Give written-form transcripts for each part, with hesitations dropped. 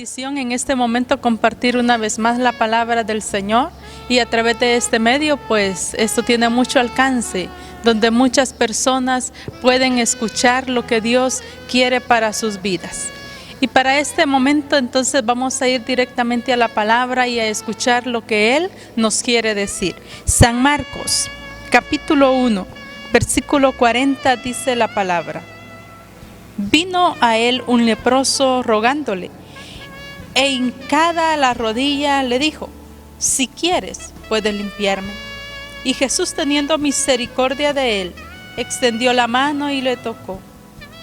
bendición en este momento compartir una vez más la palabra del Señor, y a través de este medio pues esto tiene mucho alcance, donde muchas personas pueden escuchar lo que Dios quiere para sus vidas. Y para este momento entonces vamos a ir directamente a la palabra y a escuchar lo que Él nos quiere decir. San Marcos, capítulo 1, versículo 40 dice la palabra: Vino a él un leproso rogándole, e hincada la rodilla le dijo: si quieres, puedes limpiarme. Y Jesús, teniendo misericordia de él, extendió la mano y le tocó,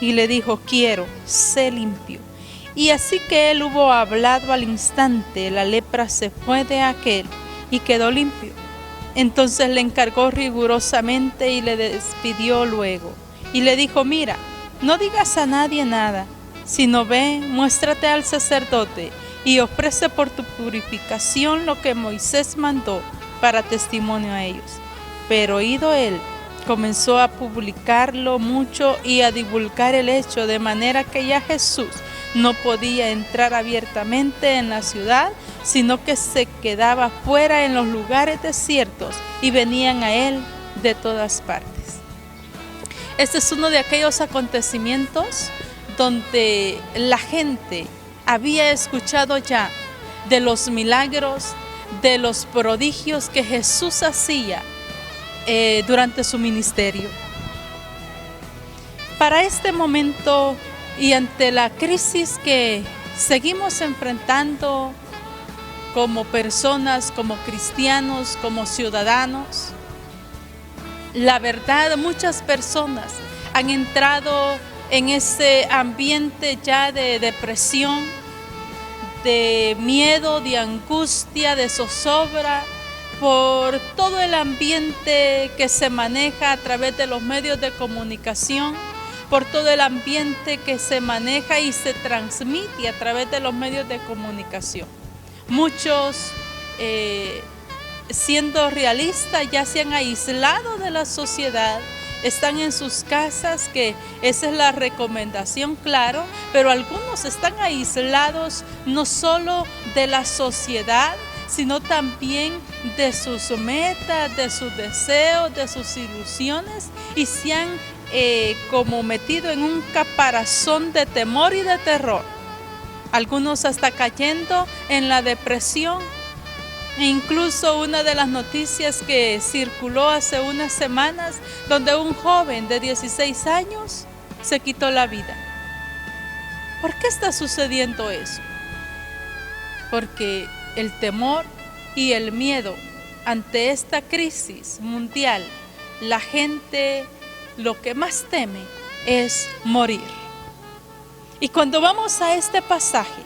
y le dijo: quiero, sé limpio. Y así que él hubo hablado, al instante la lepra se fue de aquel y quedó limpio. Entonces le encargó rigurosamente y le despidió luego. Y le dijo: mira, no digas a nadie nada, sino ve, muéstrate al sacerdote y ofrece por tu purificación lo que Moisés mandó para testimonio a ellos. Pero oído él, comenzó a publicarlo mucho y a divulgar el hecho, de manera que ya Jesús no podía entrar abiertamente en la ciudad, sino que se quedaba fuera en los lugares desiertos, y venían a él de todas partes. Este es uno de aquellos acontecimientos donde la gente había escuchado ya de los milagros, de los prodigios que Jesús hacía durante su ministerio. Para este momento y ante la crisis que seguimos enfrentando como personas, como cristianos, como ciudadanos, la verdad, muchas personas han entrado en ese ambiente ya de depresión, de miedo, de angustia, de zozobra, por todo el ambiente que se maneja a través de los medios de comunicación, por todo el ambiente que se maneja y se transmite a través de los medios de comunicación. Muchos, siendo realistas, ya se han aislado de la sociedad, están en sus casas, que esa es la recomendación, claro, pero algunos están aislados no solo de la sociedad, sino también de sus metas, de sus deseos, de sus ilusiones, y se han como metido en un caparazón de temor y de terror. Algunos hasta cayendo en la depresión. E incluso una de las noticias que circuló hace unas semanas, donde un joven de 16 años se quitó la vida. ¿Por qué está sucediendo eso? Porque el temor y el miedo ante esta crisis mundial, la gente lo que más teme es morir. Y cuando vamos a este pasaje,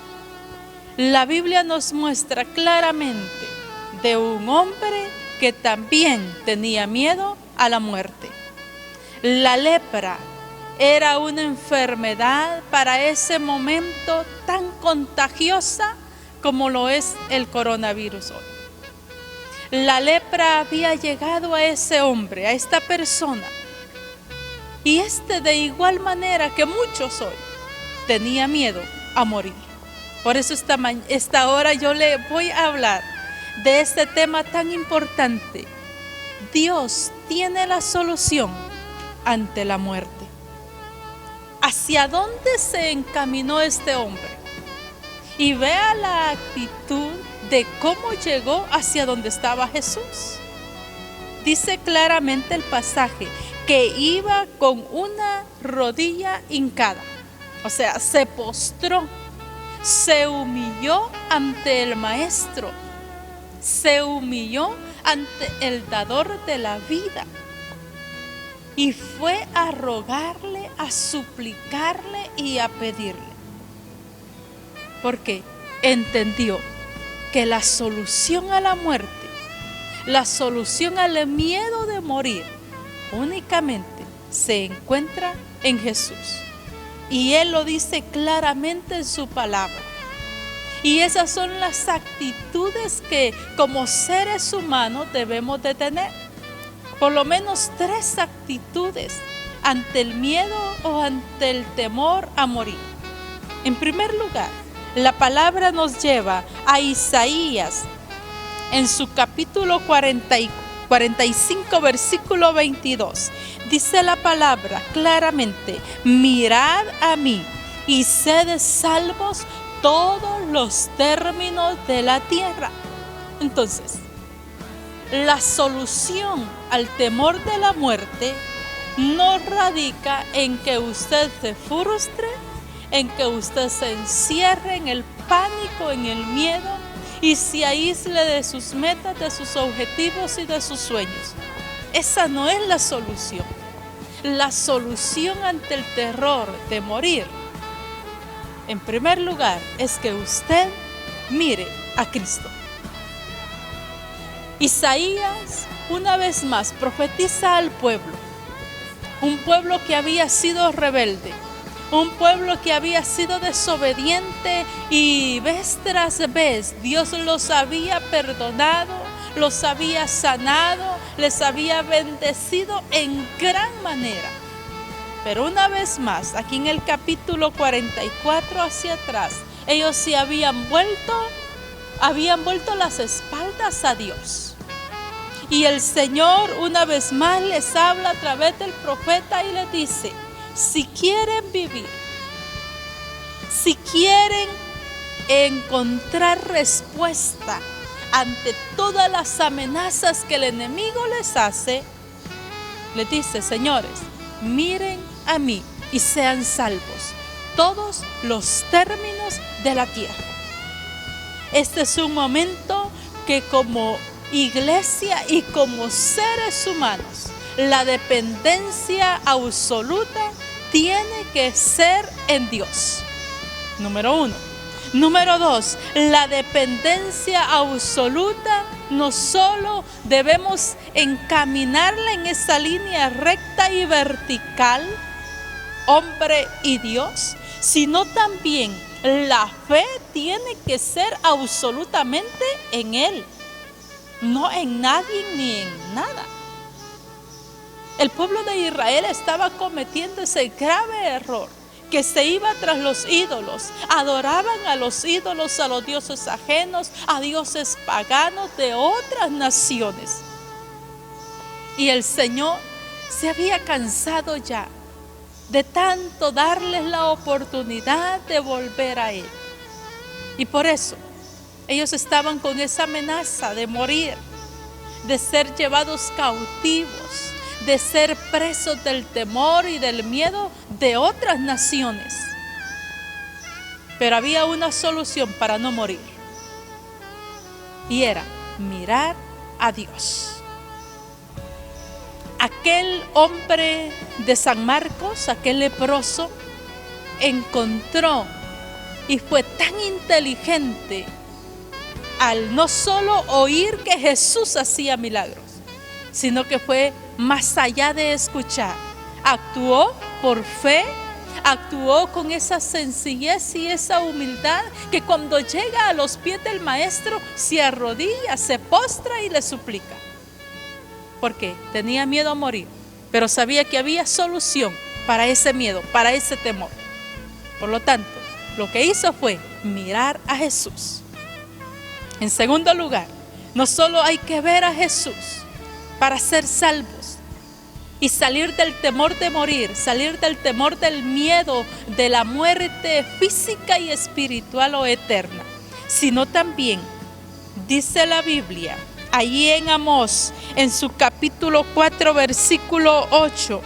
la Biblia nos muestra claramente de un hombre que también tenía miedo a la muerte. La lepra era una enfermedad para ese momento tan contagiosa como lo es el coronavirus hoy. La lepra había llegado a ese hombre, a esta persona, y de igual manera que muchos hoy, tenía miedo a morir. Por eso esta hora yo le voy a hablar de este tema tan importante. Dios tiene la solución ante la muerte. ¿Hacia dónde se encaminó este hombre? Y vea la actitud de cómo llegó hacia donde estaba Jesús. Dice claramente el pasaje que iba con una rodilla hincada, o sea, se postró, se humilló ante el Maestro, se humilló ante el dador de la vida, y fue a rogarle, a suplicarle y a pedirle, porque entendió que la solución a la muerte, la solución al miedo de morir, únicamente se encuentra en Jesús. Y Él lo dice claramente en su palabra. Y esas son las actitudes que como seres humanos debemos de tener. Por lo menos 3 actitudes ante el miedo o ante el temor a morir. En primer lugar, la palabra nos lleva a Isaías en su capítulo 45, versículo 22. Dice la palabra claramente: mirad a mí y sed salvos todos los términos de la tierra. Entonces, la solución al temor de la muerte no radica en que usted se frustre, en que usted se encierre en el pánico, en el miedo y se aísle de sus metas, de sus objetivos y de sus sueños. Esa no es la solución. La solución ante el terror de morir, en primer lugar, es que usted mire a Cristo. Isaías, una vez más, profetiza al pueblo. Un pueblo que había sido rebelde, un pueblo que había sido desobediente, y vez tras vez Dios los había perdonado, los había sanado, les había bendecido en gran manera. Pero una vez más, aquí en el capítulo 44 hacia atrás, ellos se habían vuelto las espaldas a Dios. Y el Señor una vez más les habla a través del profeta y les dice: si quieren vivir, si quieren encontrar respuesta ante todas las amenazas que el enemigo les hace, les dice: señores, miren a mí y sean salvos todos los términos de la tierra. Este es un momento que como iglesia y como seres humanos, la dependencia absoluta tiene que ser en Dios. Número 1. Número 2, la dependencia absoluta no solo debemos encaminarla en esa línea recta y vertical, hombre y Dios, sino también la fe tiene que ser absolutamente en Él, no en nadie ni en nada. El pueblo de Israel estaba cometiendo ese grave error, que se iba tras los ídolos, adoraban a los ídolos, a los dioses ajenos, a dioses paganos de otras naciones. Y el Señor se había cansado ya de tanto darles la oportunidad de volver a Él. Y por eso ellos estaban con esa amenaza de morir, de ser llevados cautivos, de ser presos del temor y del miedo de otras naciones. Pero había una solución para no morir, y era mirar a Dios. Aquel hombre de San Marcos, aquel leproso, encontró y fue tan inteligente al no solo oír que Jesús hacía milagros, sino que fue más allá de escuchar. Actuó por fe, actuó con esa sencillez y esa humildad que cuando llega a los pies del maestro se arrodilla, se postra y le suplica. Porque tenía miedo a morir, pero sabía que había solución para ese miedo, para ese temor. Por lo tanto, lo que hizo fue mirar a Jesús. En segundo lugar, no solo hay que ver a Jesús para ser salvos y salir del temor de morir, salir del temor del miedo de la muerte física y espiritual o eterna, sino también, dice la Biblia, allí en Amós, en su capítulo 4, versículo 8,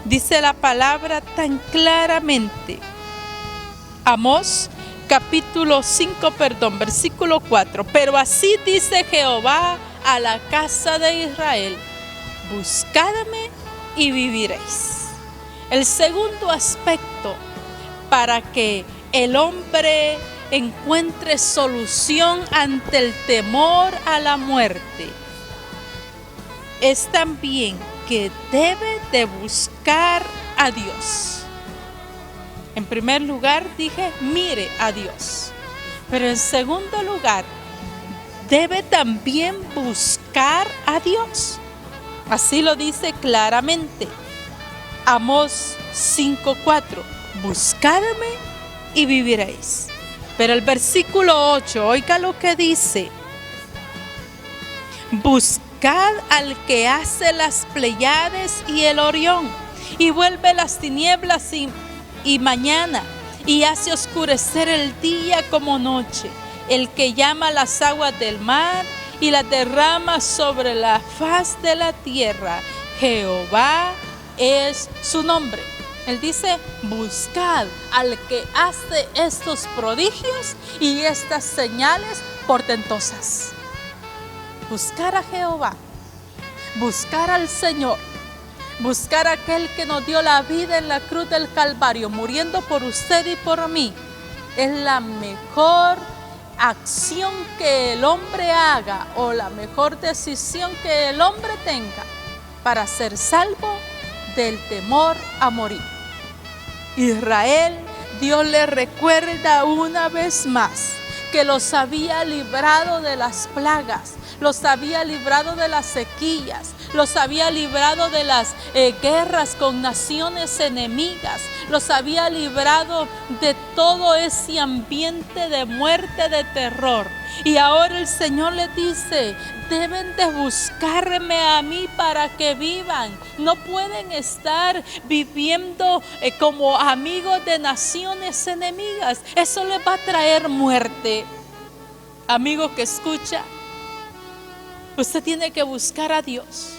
dice la palabra tan claramente. Amós, capítulo 5, versículo 4. Pero así dice Jehová a la casa de Israel: buscadme y viviréis. El segundo aspecto para que el hombre encuentre solución ante el temor a la muerte es también que debe de buscar a Dios. En primer lugar dije, mire a Dios. Pero en segundo lugar, debe también buscar a Dios. Así lo dice claramente Amós 5:4. Buscadme y viviréis. Pero el versículo 8, oiga lo que dice: buscad al que hace las Pleiades y el Orión, y vuelve las tinieblas y mañana, y hace oscurecer el día como noche, el que llama las aguas del mar y las derrama sobre la faz de la tierra. Jehová es su nombre. Él dice: buscad al que hace estos prodigios y estas señales portentosas. Buscar a Jehová, buscar al Señor, buscar a aquel que nos dio la vida en la cruz del Calvario, muriendo por usted y por mí, es la mejor acción que el hombre haga, o la mejor decisión que el hombre tenga para ser salvo del temor a morir. Israel, Dios le recuerda una vez más que los había librado de las plagas, los había librado de las sequías, los había librado de las guerras con naciones enemigas, los había librado de todo ese ambiente de muerte, de terror. Y ahora el Señor les dice: deben de buscarme a mí para que vivan. No pueden estar viviendo como amigos de naciones enemigas. Eso les va a traer muerte. Amigo que escucha, usted tiene que buscar a Dios.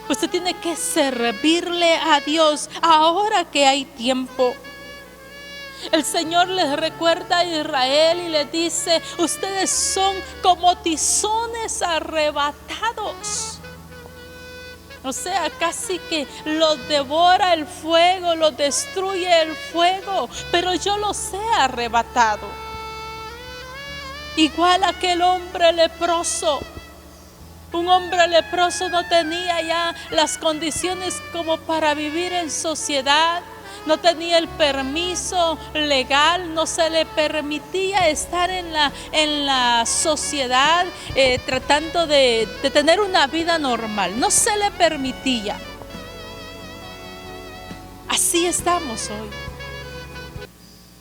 Usted tiene que servirle a Dios ahora que hay tiempo. El Señor les recuerda a Israel y les dice: ustedes son como tizones arrebatados. O sea, casi que los devora el fuego, los destruye el fuego, pero yo los he arrebatado. Igual aquel hombre leproso. Un hombre leproso no tenía ya las condiciones como para vivir en sociedad. No tenía el permiso legal, no se le permitía estar en la sociedad tratando de tener una vida normal. No se le permitía. Así estamos hoy.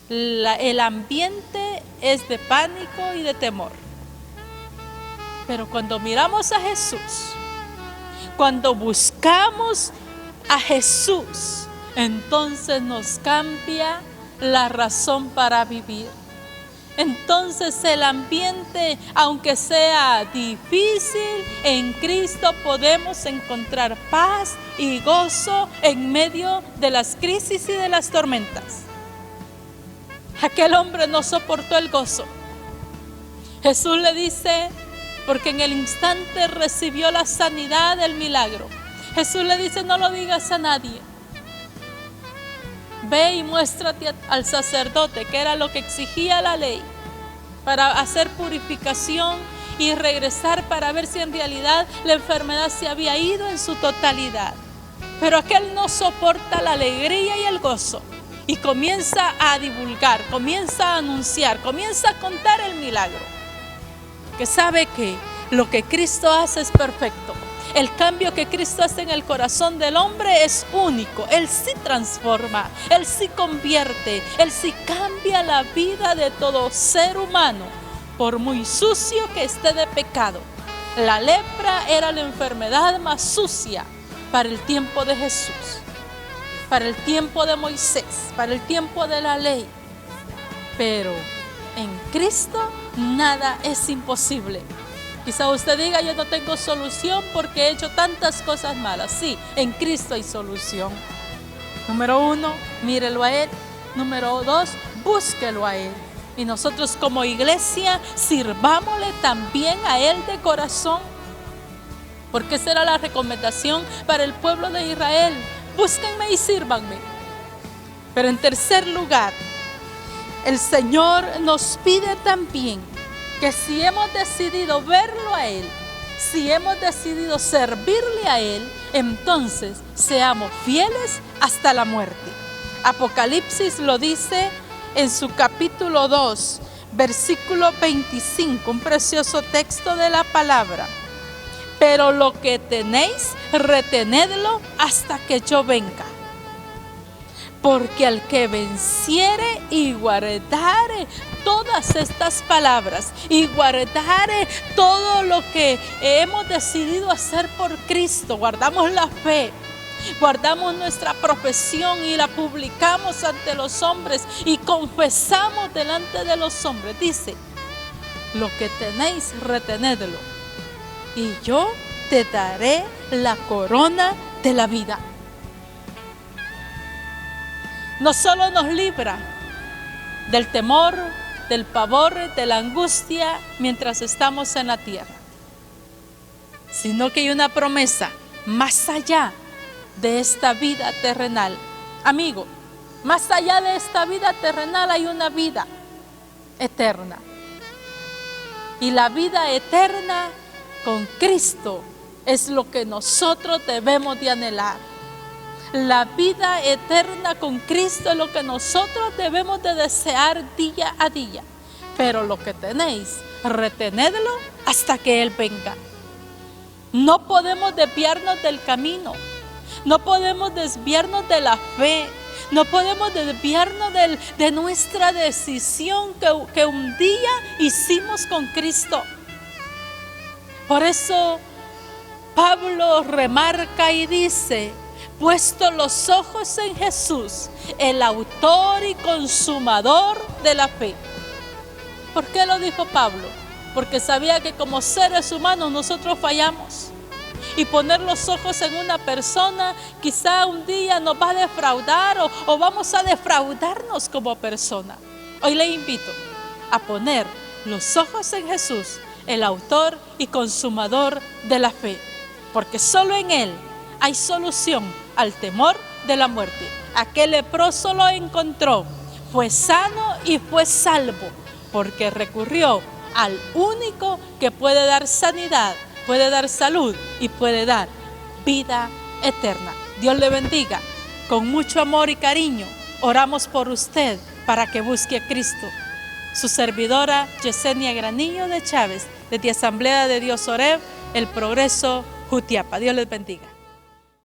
El ambiente es de pánico y de temor. Pero cuando miramos a Jesús, cuando buscamos a Jesús, entonces nos cambia la razón para vivir. Entonces el ambiente, aunque sea difícil, en Cristo podemos encontrar paz y gozo en medio de las crisis y de las tormentas. Aquel hombre no soportó el gozo. Jesús le dice, porque en el instante recibió la sanidad del milagro. Jesús le dice: no lo digas a nadie. Ve y muéstrate al sacerdote, que era lo que exigía la ley, para hacer purificación y regresar para ver si en realidad la enfermedad se había ido en su totalidad. Pero aquel no soporta la alegría y el gozo y comienza a divulgar, comienza a anunciar, comienza a contar el milagro. Que sabe que lo que Cristo hace es perfecto. El cambio que Cristo hace en el corazón del hombre es único. Él sí transforma, Él sí convierte, Él sí cambia la vida de todo ser humano, por muy sucio que esté de pecado. La lepra era la enfermedad más sucia para el tiempo de Jesús, para el tiempo de Moisés, para el tiempo de la ley. Pero en Cristo nada es imposible. Quizá usted diga: yo no tengo solución porque he hecho tantas cosas malas. Sí, en Cristo hay solución. Número 1, mírelo a Él. Número 2, búsquelo a Él. Y nosotros como iglesia, sirvámosle también a Él de corazón. Porque esa era la recomendación para el pueblo de Israel: búsquenme y sírvanme. Pero en tercer lugar, el Señor nos pide también que si hemos decidido verlo a Él, si hemos decidido servirle a Él, entonces seamos fieles hasta la muerte. Apocalipsis lo dice en su capítulo 2, versículo 25, un precioso texto de la palabra. Pero lo que tenéis, retenedlo hasta que yo venga. Porque al que venciere y guardare todas estas palabras y guardare todo lo que hemos decidido hacer por Cristo, guardamos la fe, guardamos nuestra profesión y la publicamos ante los hombres y confesamos delante de los hombres, dice, lo que tenéis, retenedlo, y yo te daré la corona de la vida. No solo nos libra del temor, del pavor, de la angustia mientras estamos en la tierra, sino que hay una promesa más allá de esta vida terrenal. Amigo, más allá de esta vida terrenal hay una vida eterna. Y la vida eterna con Cristo es lo que nosotros debemos de anhelar. La vida eterna con Cristo es lo que nosotros debemos de desear día a día. Pero lo que tenéis, retenedlo hasta que Él venga. No podemos desviarnos del camino. No podemos desviarnos de la fe. No podemos desviarnos de nuestra decisión que un día hicimos con Cristo. Por eso Pablo remarca y dice, puesto los ojos en Jesús, el autor y consumador de la fe. ¿Por qué lo dijo Pablo? Porque sabía que como seres humanos nosotros fallamos. Y poner los ojos en una persona quizá un día nos va a defraudar o vamos a defraudarnos como persona. Hoy le invito a poner los ojos en Jesús, el autor y consumador de la fe. Porque solo en Él hay solución al temor de la muerte. Aquel leproso lo encontró, fue sano y fue salvo, porque recurrió al único que puede dar sanidad, puede dar salud y puede dar vida eterna. Dios le bendiga. Con mucho amor y cariño, oramos por usted para que busque a Cristo. Su servidora Yesenia Granillo de Chávez, desde Asamblea de Dios Oreb, El Progreso, Jutiapa. Dios les bendiga.